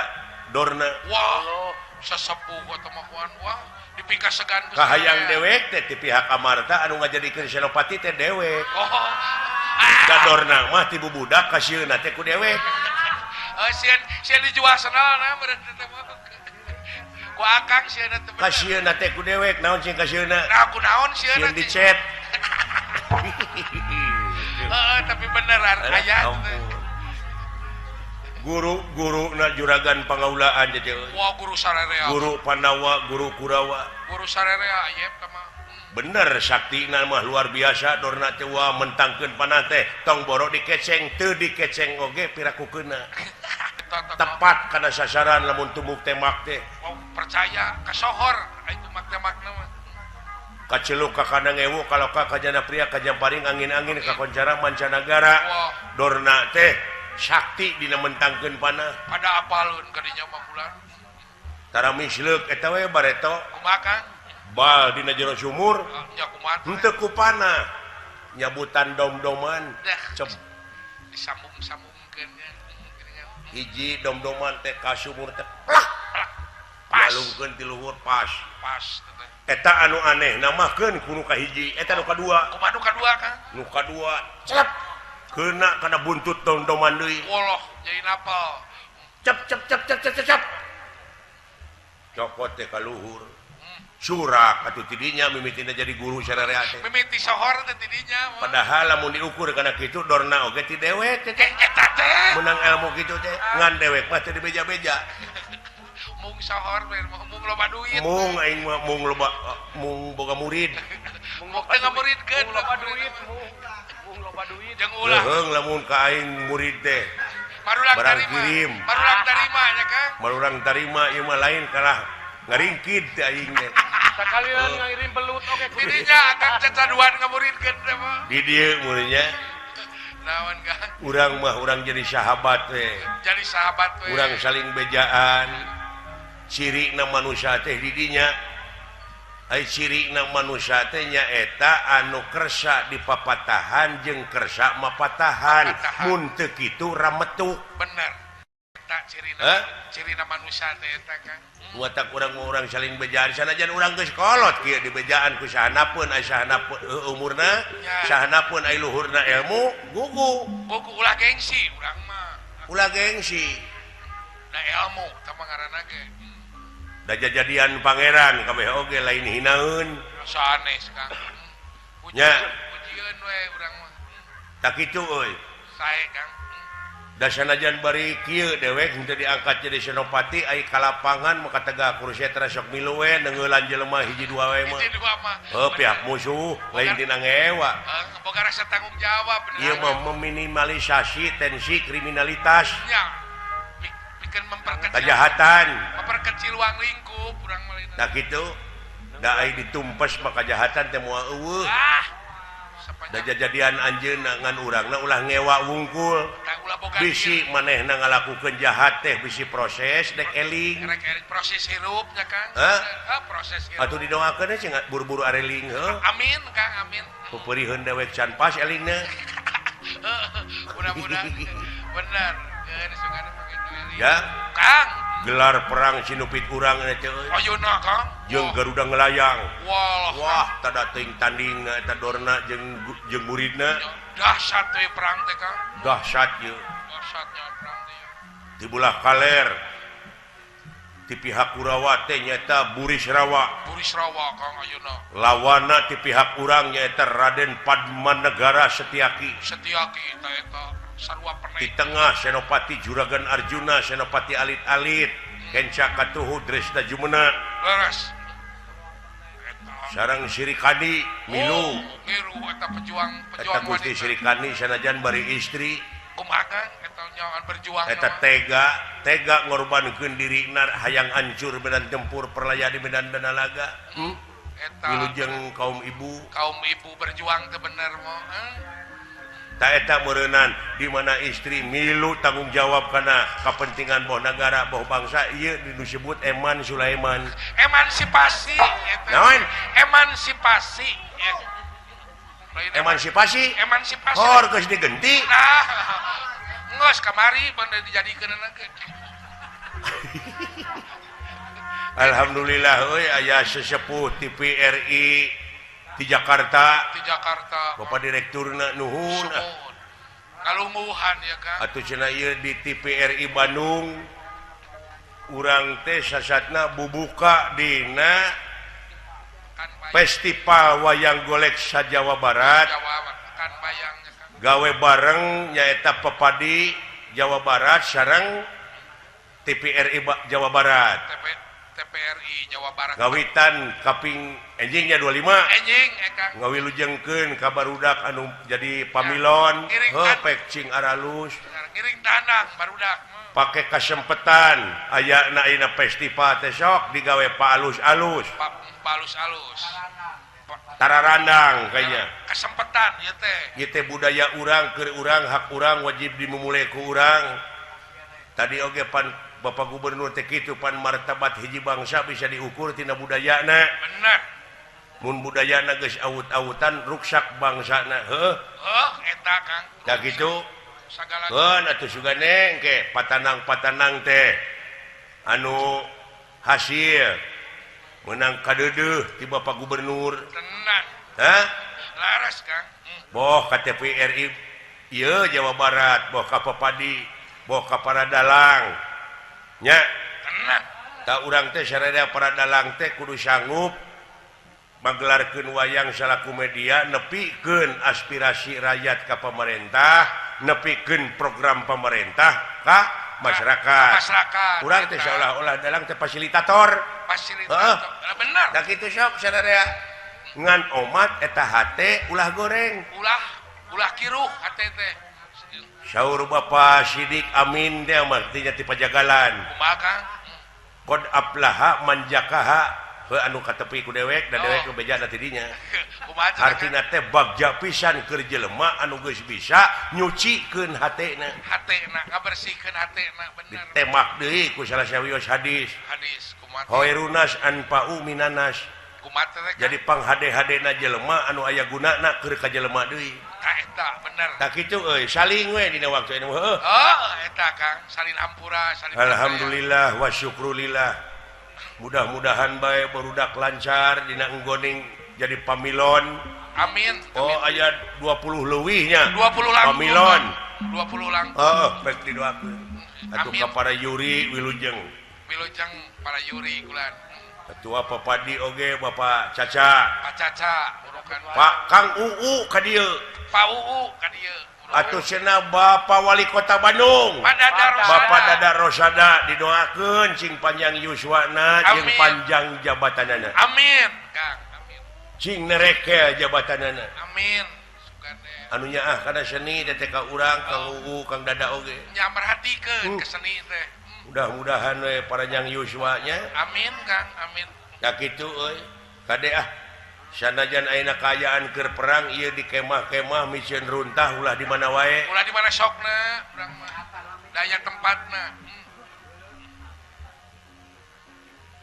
Dorna Wah, sesepuh eta mah wah dipikasegan Gusti kahayang Raya. dewek teh ti pihak Amarta anu ngajadikeun senopati teh dewek Oh. da Dorna mah ti bubudak ka sieuna teh ku dewek Sieun dijual senalna meureun teh mah. Ku akang sieun teh. ka sieuna teh ku dewek naon sing ka sieuna Nah, kunaon sieun sieun di chat tapi beneran aya teh. guru na juragan pangaulaan teh Wah, guru sararea. guru Pandawa guru Kurawa Guru sararea aya teh mah. bener saktina mah luar biasa Dorna teh wah mentangkeun panah teh tong boro dikeceng teu dikeceng oge pirakukeuna tepat kana sasaran lamun tumuk tembak teh Oh, percaya kasohor itu makna-makna mah. kaceluk ka kandang ewu kalau ka kajana pria kajamparing angin-angin ka koncara mancanagara Wah. Dorna teh sakti dina mentangkeun panah Pada apalun kadinya mah bulan. tara misleuk eta we bareto Kumaha Kang? bal dina jero sumur Nya kumaha? henteu ku panah nyabutan dom-doman Dah. cep Disambung-sambungkeun nya. hiji dom-doman teh ka sumur teh plak Pas. balungkeun ti luhur pas Pas teh. eta anu aneh namakeun ku nu kahiji eta nu kadua Kumaha nu kadua Kang? nu kadua cep keuna kana buntut dom-doman deui Woloh jadi napal. cep cep cep cep cep cep cep copot teh ka luhur surak atuh tidinya mimitina jadi guru sararea teh Mimiti sohor teh tidinya mah. padahal lamun diukur kana kitu Dorna oge ti dewek teh Eta teh menang ilmu kitu teh ngan dewek mah teh dibeja-beja mung sohor we mung loba duit. mung aing mah mung loba mung boga murid Mung teu ngamuridkeun loba duit. Mung loba duit. Jeung ulah. leheung lamun ka aing murid teh Marulang barang tarima. kirim. Marulang tarima nya Kang. marurang tarima ieu mah lain kalah ngaringkid teh aing teh Sakalian ngirim belut oke kudu. Tidinya akan cacaduan ngamuridkeun teh mah. di dieu muridnya Naon Kang? urang mah urang jadi sahabat teh Jadi sahabat we. urang saling bejaan cirina manusia teh di dinya ai cirina manusia teh nyaeta anu kersa dipapatahan jeung kersa mapatahan Mapatahan. mun teu kitu rametuk Bener. Eta Hah? cirina manusia teh eta Kang. watak urang-urang saling bejaan sanajan urang geus kolot kieu di bejaan ku sahanapeun ai sahanapeun umurna Ya. sahanapeun ai luhurna ilmu gugu Buku ulah gengsi urang mah. ulah gengsi Da ilmu tah ngaranna ge. da jajadian pangeran kabeh oge lain hinaeun Sanes Kang. Nya. Pujieun we urang mah. tak kitu euy Sae Kang. sanajan bari kieu dewek henteu diangkat jadi senopati ai ka lapangan maka tegak kursetra sok milu we neungeulan jelema hiji dua we mah. Hiji dua mah. Pihak musuh lain dina ngewa. Boga rasa tanggung jawab bener. Ieu mah meminimalisasi tensi kriminalitas. Ya. Bikin memperkecil uang lingkup urang mah. Nah kitu. Da ai ditumpes maka kejahatan teh moal eueuh. Da jadian anjeunna ngan urangna ulah ngewa wungkul. Bisi manehna ngalakukeun jahat teh bisi proses dek eling. Proses hirupnya kan. Proses hirup. Atuh didoakeun cenah buru-buru areling heuh. Amin Kang, amin. Pupeurieun dewek can pas elingna. Mudah-mudahan bener. Disugana begitu eling. Ya. Kang, gelar perang sinupit urang teh euy. ayeuna Kang. Jeung Garuda ngelayang. Wah, tada teuing tandingna eta dorna jeung muridna. Dahsyat teh perang teh Kang. Dahsyat ieu. Dahsyatnya perang teh. Di belah kaler di pihak Kurawa teh nyaeta Burisrawa. Burisrawa Kang ayeuna. Lawana di pihak urang nyaeta Raden Padmanegara Setyaki. Setyaki eta sarua peneh. Di tengah Senopati Juragan Arjuna, Senopati Alit-alit, Kenca Katuhu Dresda Jumena. Leres. Sarang Sirikani Milu. Milu eta pejuang Eta Gusti Sirikani sanajan bari istri. Kumaha Kang eta nyawan berjuang. Eta tega ngorbankeun dirina hayang hancur medan tempur perlaya di medan Danalaga. Eta Wilujeng kaum ibu berjuang teh bener mah. Ta eta meureunnan di mana istri milu tanggung jawab kana kepentingan boh negara boh bangsa ieu disebut Eman Sulaiman. Emansipasi eta. Naon? Emansipasi. Emansipasi? Emansipasi. Hor geus digenti. Nah, geus kamari bener dijadikeun ge. Alhamdulillah euy aya sesepuh ti PRI di Jakarta. Di Jakarta. Bapak direkturna nuhun. Kalungguhan ya Kang. Atuh cenah ieu di TPRI Bandung. Urang teh sasatna bubuka dina Festival Wayang Golek sa-Jawa Barat. Kan bayang ya Kang. Gawe bareng nyaeta Pepadi Jawa Barat sareng TPRI Jawa Barat. TPRI Jawa Barat. Gawitan kaping enjingnya 25. Enjing Kang. Ngawilujengkeun ka barudak anu jadi pamilon. Pek cing aralus. Ngiring tanang barudak. Pake kasempetan ayana ayeuna festival teh sok digawe palus-alus. Palus-alus. Tararandang kayaknya. Kesempatan ieu teh. Ieu teh budaya urang keur urang hak urang wajib dimulai ku urang. Tadi oge pan Bapak Gubernur teh kitu pan martabat hiji bangsa bisa diukur tina budayana. Bener. Mun budayana geus awut-awutan ruksak bangsana. Heuh. Eta Kang. Da kitu. Sagala. Atuh sugane engke patanang-patanang teh anu hasil menang kadeudeuh ti Bapak Gubernur. Tenang. Hah? Laras Kang. Boh KTP RI ieu Jawa Barat, boh ka Pepadi, boh ka Paradalang. Nya. Tenang. Ta urang teh sarada Paradalang teh kudu sanggup magelarkeun wayang salaku media nepikeun aspirasi rakyat ka pemerintah, nepikeun program pemerintah ka masyarakat. Urang teh seolah-olah dalang teh fasilitator. Bener. Da kitu sok sadaya. Ngan omat eta hate ulah goreng. Ulah kiruh hate teh. Saur Bapak Sidik Amin teh artinya ti pajagalan. Kumaha Kang? Qad aflaha man jakaha. Anu katepi ku dewek dan dewek kebejana tidinya. Artina teh bagja pisan keur jelema anu geus bisa nyucikeun hatena. Hatena ngabersihkeun hatena bener. Ditemak deui ku salah sawios hadis. Hadis kumaha? Khairunas anfa'u minanas. Kumaha teh? Jadi panghade-hadena jelema anu aya gunana keur ka jelema deui. Ka eta bener. Tak kitu euy saling we dina waktu anu heuh. Eta Kang salin hampura salin. Alhamdulillah wa syukrulillah. Mudah-mudahan bae barudak lancar dina enggoning jadi pamilon. Amin. Aya 20 leuwihnya. 20 langkung. Pamilon. 20 langkung. Rek didoakeun. Atuh ka para yuri wilujeng. Wilujeng para yuri kulan. Ketua Pepadi oge Bapak Caca. Pak Caca urukan. Pak Kang Uu ka dieu. Pak Uu ka dieu. atuh cenah Bapak Wali Kota Bandung Bapak Dada Rosada didoakeun cing panjang yuswana jeung panjang jabatanana Amin Kang amin cing nereke jabatanana amin anu nyaah kana seni teh ka urang Kang Uu Kang Dada oge nya merhatikeun ke seni teh mudah-mudahan we panjang yuswanya amin Kang amin da kitu euy kade sanajan ayeuna kaayaan keur perang ieu di kemah-kemah mikeun runtah ulah di mana wae ulah di mana sokna urang mah daya tempatna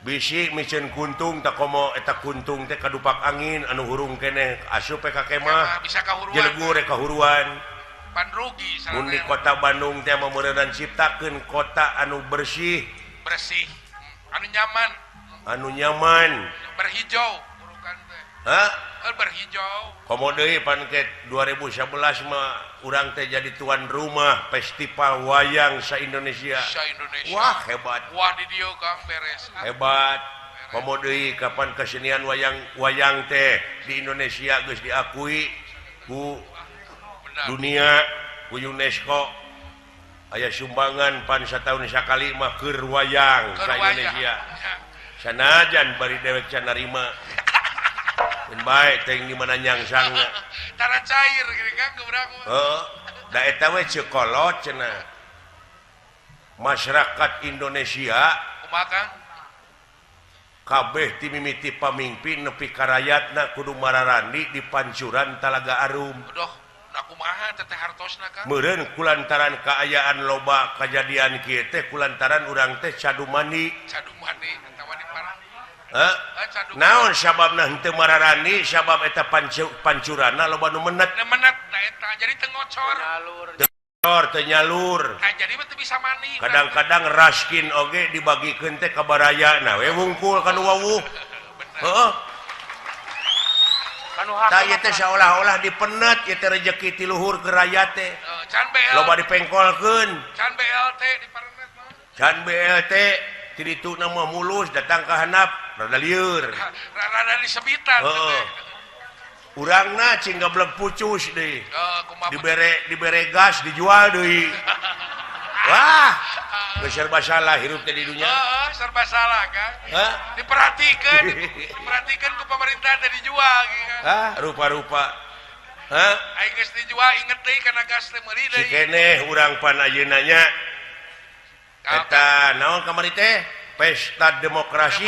bisi mikeun kuntung tak komo eta kuntung teh kadupak angin anu hurung keneh asup ka kemah bisa kahuruan jelegu rek kahuruan pan rugi mun di kota Bandung teh mameureun ciptakeun kota anu bersih anu nyaman berhijau urukan teh berhijau komo deui pan ke 2011 mah urang teh jadi tuan rumah festival wayang sa-Indonesia wah hebat wah di dieu Kang beres hebat komo deui kapan kesenian wayang teh di Indonesia geus diakui ku dunia ku UNESCO aya sumbangan pan sataun sakali mah keur wayang sa-Indonesia sanajan bari dewek can narima dan baik teh di mana nyangsangna tara cair gini Kang keurang mah heeh da eta we cekolot cenah masyarakat Indonesia kumaha Kang kabeh ti mimiti pamimpin nepi ka rakyatna kudu mararandi di pancuran Talaga Arum doh da kumaha teh hartosna Kang meureun kulantaran kaayaan loba kajadian kieu teh kulantaran urang teh cadu mandi eta mah di parah naon sababna henteu mararani sabab eta pancurana loba nu menet da eta jadi teu ngocor teu nyalur jadi mah teu bisa mani kadang-kadang raskin oge dibagikeun teh ka barayana we wungkul kanu wawuh heeh tah ieu teh saolah-olah dipenet ieu teh rejeki ti luhur ke rakyat teh can BL loba dipengkolkeun can BLT di parnet mah can BLT ti ditu mah mulus datang ka handap rada lieur rada disebitan heeh urangna cing gablek pucus deui dibere gas dijual deui wah geus serba salah hirup teh di dunya serba salah Kang diperhatikeun ku pemerintah teh dijual Kang rupa-rupa aing geus dijual inget deui kana gas teh meuli deui keneh urang pan ayeuna nya eta naon kamari teh pesta demokrasi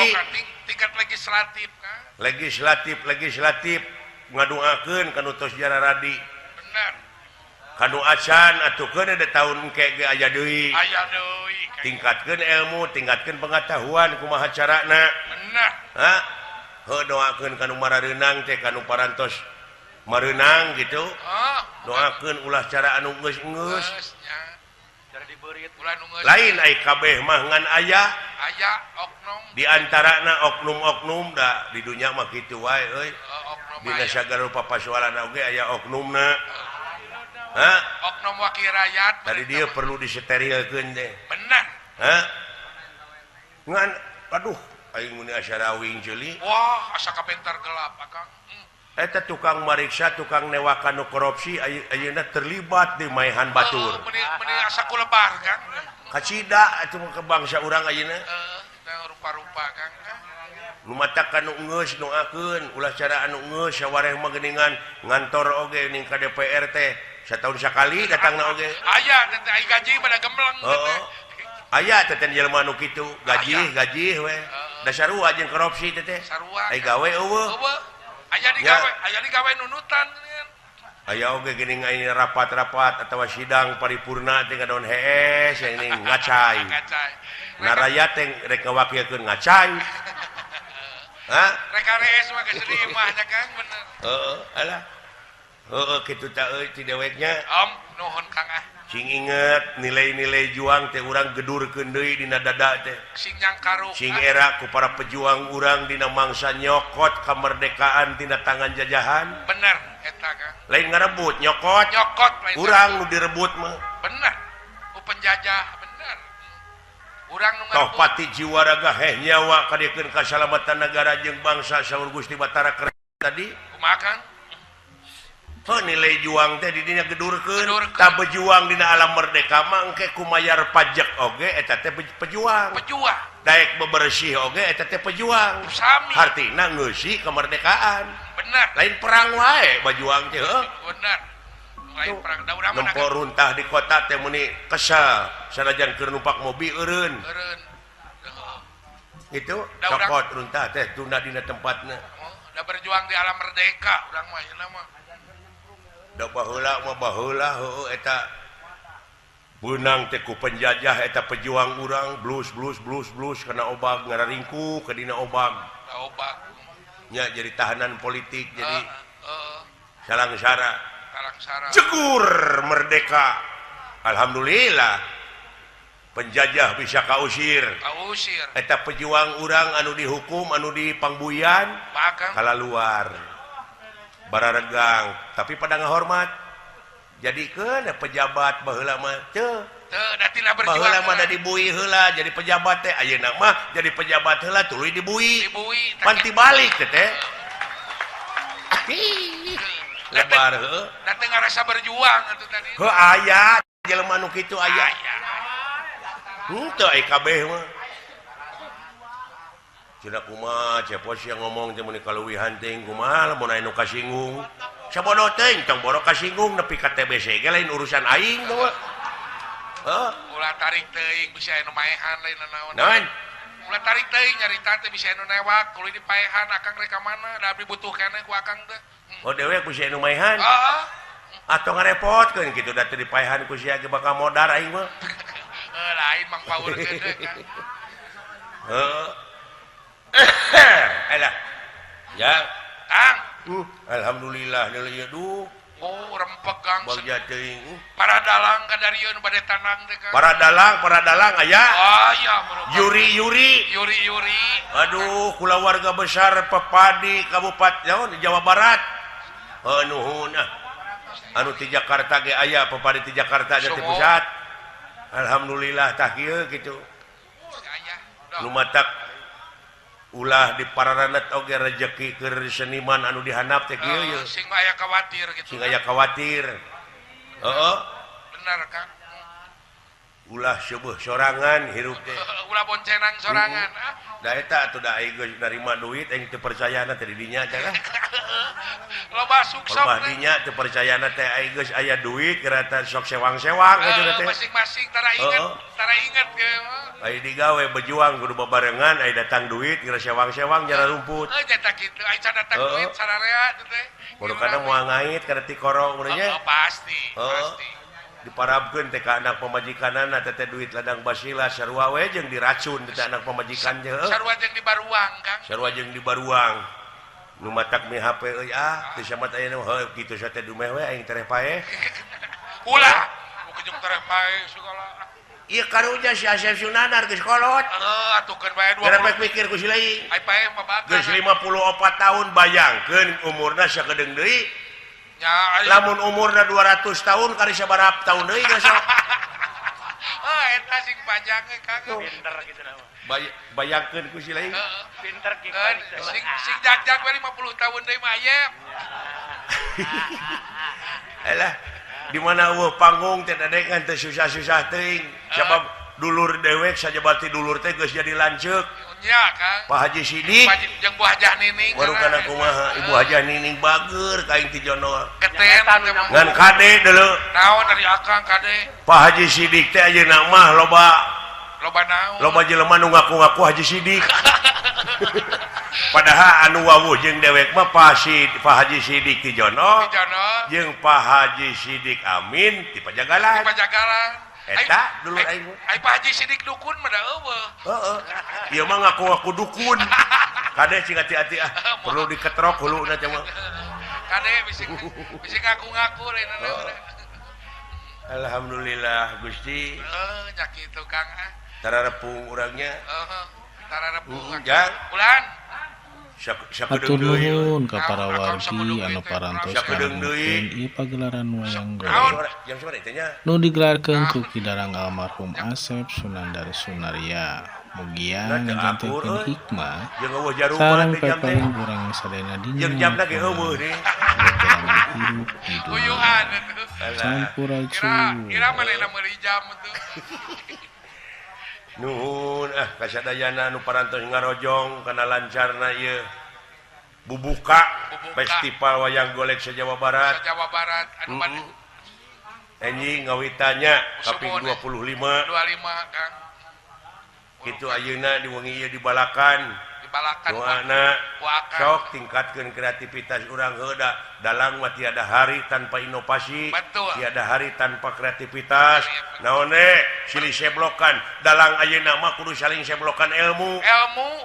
tingkat legislatif Kang legislatif ngadoakeun kanu tos jara radi bener kanu acan atukeun ada tahun engke ge aya deui tingkatkeun ilmu tingkatkeun pengetahuan kumaha carana bener heuh doakeun kanu marareunang teh kanu parantos mareunang gitu doakeun ulah cara anu geus-geus lain ai kabeh mah ngan aya oknum di antarana oknum-oknum da di dunya mah kitu wae euy dina sagala rupa pasoalan oge aya oknumna oknum wakil rakyat tadi dia perlu disterilkeun teh bener ngan aduh aing mun asa rawing ceuli wah asa kabentar gelap Kang eta tukang mariksa tukang newakan korupsi ayeuna terlibat di maehan batur meni asa kulebar Kang kacida atuh ke bangsa urang ayeuna rupa-rupa Kang lumatak anu geus doakeun ulah cara anu geus sawareh mah geuningan ngantor oge ning ka DPR teh sataun sakali datangna oge aya teh ai gaji pada gembleng heeh aya teh jelema anu kitu gaji we da sarua jeung korupsi teh ai gawe eueuh aya digawe nunutan aya oge geuning aya rapat-rapat atawa sidang paripurna teh ngadaon hees yang ning ngacai na rakyat teh rek ngawakilkeun ngacai rek rees mah geus rimah nya Kang bener alah kitu teh euy ti deweknya nuhun Kang sing inget nilai-nilai juang teh urang gedurkeun deui dina dada teh sing nyangkaruk sing era ku para pejuang urang dina mangsa nyokot kamerdekaan tina tangan jajahan bener eta Kang lain ngarebut nyokot lain urang nu direbut mah bener ku penjajah bener urang nu toh pati jiwa raga heh nyawa kadiekeun kasalamatan negara jeung bangsa saur Gusti Batara tadi kumaha Kang nilai juang teh didinya gedurkeun Gedurkeun. tak berjuang dina alam merdeka mah engke kumayar pajak oge eta teh pejuang pejuang daek bebersih oge eta teh pejuang sami artina ngeusi kemerdekaan benar lain perang wae bajuang teh heuh benar lain perang da urang mah nempo runtah di kota teh muni kesal sanajan keur numpak mobil eureun eureun gitu Da urang- copot runtah teh tunda dina tempatna da berjuang di alam merdeka urang mah yeuna mah da baheula mah baheula heueuh eta beunang teh ku penjajah eta pejuang urang blus kana obag ngararingku ka dina obag da obak nya jadi tahanan politik jadi heeh salang-sara kalangsara jegur merdeka alhamdulillah penjajah bisa kausir kausir eta pejuang urang anu dihukum anu dipangbuyan bakang kala luar bararegang tapi pada ngahormat jadikeun pejabat baheula mah teu teu da tina berjuang baheula mah da dibui heula jadi pejabat teh ayeuna mah jadi pejabat heula tuluy dibui dibui panti balik teh lebar heuh da teu ngarasa berjuang atuh tadi heuh aya jelema nu kitu aya henteu ai kabeh mah cenah kumaha cepos yang ngomong teh muni kaleuwih hanting kumaha lamun aya nu kasinggung sabodo teh tong bodo kasinggung nepi ka TBC ge lain urusan aing teh heuh ulah tarik teuing bisa anu maehan lain naon naon ulah tarik teuing nyarita teh bisa anu newak kulit dipaehan akang rek ka mana da abdi butuh keneh ku akang teh oh dewe ku sia nu maehan heeh atuh ngarepotkeun kitu da teu dipaehan ku sia ge bakal modar aing mah lain mang paurkeun deui kan heeh alah ya Kang alhamdulillah deuleu duh oh rempeg gang bagja teuing para dalang kadarieun bade tanang teh kan para dalang aya oh iya bro Yuri Yuri aduh kula warga besar Pepadi Kabupaten Jawa Barat nuhun anu ti Jakarta ge aya Pepadi ti Jakarta di pusat alhamdulillah tah kieu kitu aya lumatak ulah di pararanet oge rezeki keur seniman anu dihandap teh kieu ye sing aya khawatir gitu sing aya khawatir heeh bener Kang ulah seueuh sorangan hirup teh ulah boncenang sorangan da eta atuh da aing geus narima duit aing teu percayana teh di dinya cenah loba suksok Loba dinya teu percayana teh aing geus aya duit gerata sok sewang-sewang gitu teh masing-masing tara inget ge ai digawe berjuang kudu babarengan ai datang duit geura sewang-sewang jara rumput eta kitu ai can datang duit sararea teh kudu kana moal ngait kana ti koro mun nya pasti diparabkeun teh ka anak pamajikanana teh duit ladang basila sarua we jeung diracun teh anak pamajikan teh sarua jeung di baruang Kang sarua jeung di baruang nu matak mi HP euy teu samat aya nu heuh kitu sa teh dumeh we aing tereh paeh ulah bukan jeung tereh paeh segala ieu karunya si Asep Sunandar geus kolot atukeun bae 20 gara pek mikir ku si leuing ai paeh mah bagas geus 54 tahun bayangkeun umurna sakedeung deui nya lamun umurna 200 tahun kali sabarap tahun deui geus eta sing panjang Kang pinter gitu na bayangkeun ku si leuing pinter kieu sing jagjag we 50 tahun deui mah ayep alah di mana eueuh panggung teh dadengan teh susah-susah teuing sabab dulur dewek sajabati dulur teh geus jadi lanceuk nya Kang Pak Haji Sidik jeung Bu Hajah Nining baru kana kumaha Ibu Hajah Nining bager ka aing ti Jono keten ngan kade deuleu naon dari akang kade Pak Haji Sidik teh ayeuna mah loba naon jelema nu ngaku-ngaku Haji Sidik padahal anu wawuh jeung dewek mah Pak Haji Sidik ti Jono jeung Pak Haji Sidik Amin ti Pajagalan eta dulur aing ai Pak Haji Sidik dukun mah da eueuh heeh ieu mah ngaku-ngaku dukun kade cing hati-hati perlu diketrok huluna teh mah kade bising ngaku-ngaku rena alhamdulillah Gusti nya kitu Kang tararepung urangnya tararepung jang bulan Atur nuhun ka para wargi anu parantos ngarangukeun ieu pagelaran wayang golek jam sabaraha teh nya nu digelarkeun ku kidarang almarhum Asep Sunandar Sunaria mugia ngajantenkeun hikmah jeung eueuh jaruman sareng di jam teh peparing urang sadayana dina jeung jamna ge eueuh deui hirup di dunia. Uyuhan itu. Sampurasun. Kira manehna meuli jam itu. Nuhun kasadayana nu parantos ngarojong kana lancarna ieu bubuka festival wayang golek se-Jawa Barat. Jawa Barat anu maneh Anjing ngawitanya kaping 25 25 Kang. kitu ayeuna di wengi ieu dibalakan. Dibalakan doana wakan. sok tingkatkeun kreativitas urang heuda dalang mah tiada hari tanpa inovasi. Betul. Tiada hari tanpa kreativitas. Naone silih seblokan dalang ayeuna mah kudu saling seblokan ilmu.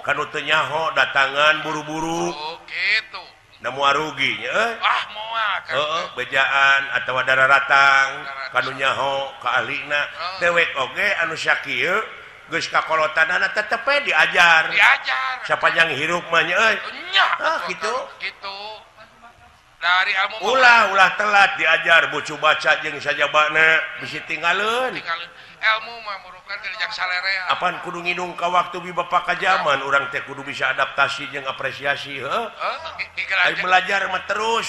Kanu teu nyaho datangan buru-buru. Oh, gitu. Namu arugi nya Moal Kang. bejaan atawa dararatang kanu nyaho ka ahlina dewek oge anu sakieu geus kakolotanana tetep diajar sapanjang hirup mah nya Nya. gitu Dari ilmu ulah telat diajar bucu baca jeung sajabana bisi tinggaleun ilmu mah merupakan dari jak salerea. apaan kudu ngidung ka waktu bibapa ka zaman urang teh kudu bisa adaptasi jeung apresiasi Aing belajar mah terus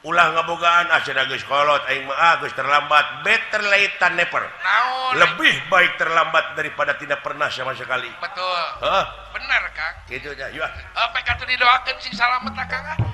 ulah ngabogaan cenah geus kolot aing mah geus terlambat, better late than never. Naon? Lebih baik terlambat daripada tidak pernah sama sekali. Betul. Benar Kang. Gitu aja. Yuk. Pek atuh didoakeun sing salamet Kang.